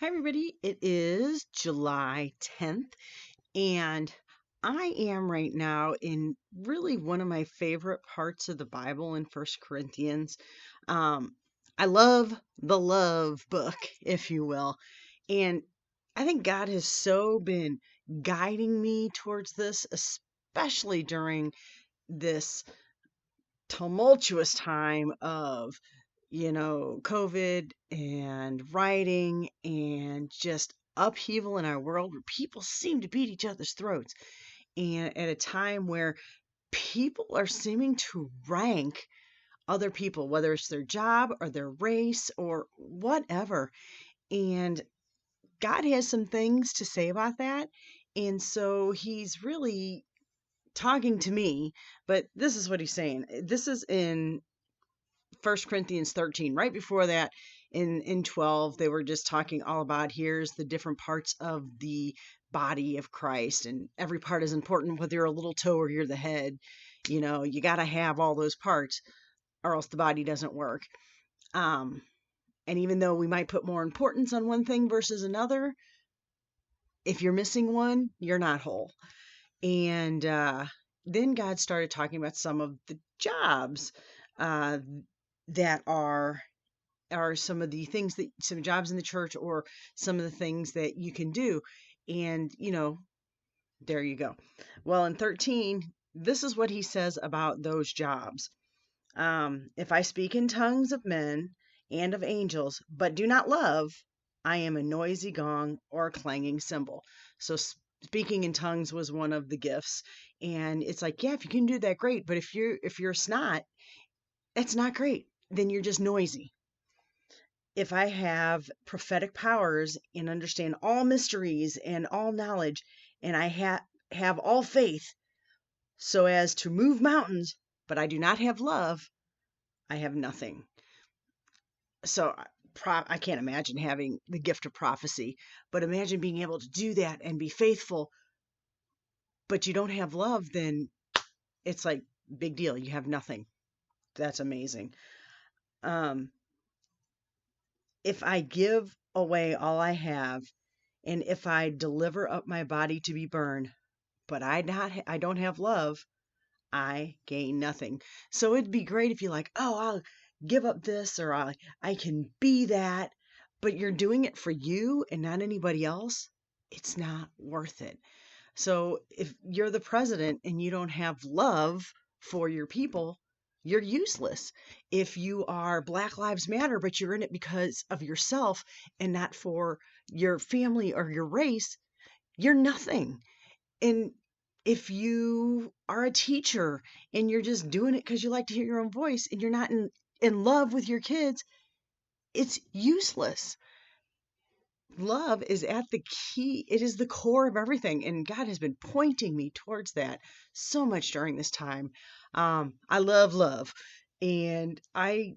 Hi, everybody. It is July 10th, and I am right now in really one of my favorite parts of the Bible in First Corinthians. Um, I love the love book, if you will, and I think God has so been guiding me towards this, especially during this tumultuous time of COVID and writing and just upheaval in our world where people seem to beat each other's throats. And at a time where people are seeming to rank other people, whether it's their job or their race or whatever. And God has some things to say about that. And so he's really talking to me, but this is what he's saying. This is in First Corinthians 13. Right before that, in 12, they were just talking all about here's the different parts of the body of Christ, and every part is important, whether you're a little toe or you're the head. You got to have all those parts, or else the body doesn't work. Um, and even though we might put more importance on one thing versus another, if you're missing one, you're not whole. And then God started talking about some of the jobs uh, that are some of the things that some jobs in the church or some of the things that you can do. And, there you go. Well, in 13, this is what he says about those jobs. If I speak in tongues of men and of angels, but do not love, I am a noisy gong or a clanging cymbal. So speaking in tongues was one of the gifts. And it's like, yeah, if you can do that, great. But if you're a snot, that's not great. Then you're just noisy. If I have prophetic powers and understand all mysteries and all knowledge, and I have all faith so as to move mountains, but I do not have love, I have nothing. So I can't imagine having the gift of prophecy, but imagine being able to do that and be faithful, but you don't have love, then it's like big deal. You have nothing. That's amazing. Um, if I give away all I have, and if I deliver up my body to be burned, but I don't have love, I gain nothing. So it'd be great if you like, oh, I'll give up this or I can be that, but you're doing it for you and not anybody else. It's not worth it. So if you're the president and you don't have love for your people, you're useless. If you are Black Lives Matter, but you're in it because of yourself and not for your family or your race, you're nothing. And if you are a teacher and you're just doing it because you like to hear your own voice and you're not in love with your kids, it's useless. Love is at the key. It is the core of everything. And God has been pointing me towards that so much during this time. I love love. And I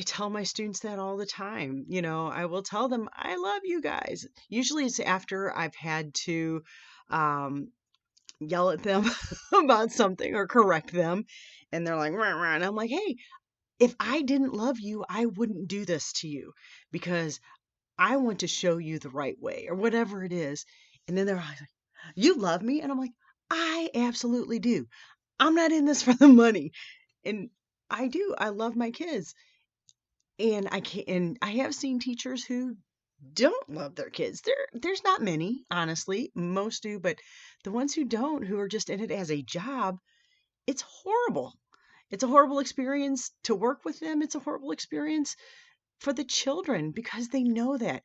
tell my students that all the time. I will tell them, I love you guys. Usually it's after I've had to um, yell at them about something or correct them. And they're like, rah, rah. And I'm like, hey, if I didn't love you, I wouldn't do this to you because I want to show you the right way or whatever it is. And then they're like, you love me? And I'm like, I absolutely do. I'm not in this for the money. And I do. I love my kids. And I have seen teachers who don't love their kids. There's not many, honestly. Most do, but the ones who don't, who are just in it as a job, it's horrible. It's a horrible experience to work with them. It's a horrible experience for the children because they know that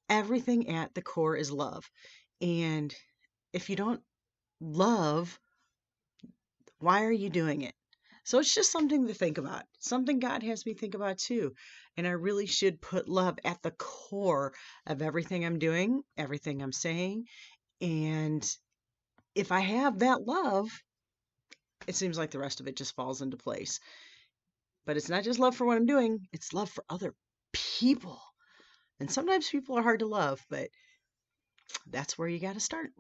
everything at the core is love. And if you don't love, why are you doing it? So it's just something to think about, something God has me think about too. And I really should put love at the core of everything I'm doing, everything I'm saying. And if I have that love, it seems like the rest of it just falls into place. But it's not just love for what I'm doing, it's love for other people. And sometimes people are hard to love, but that's where you got to start.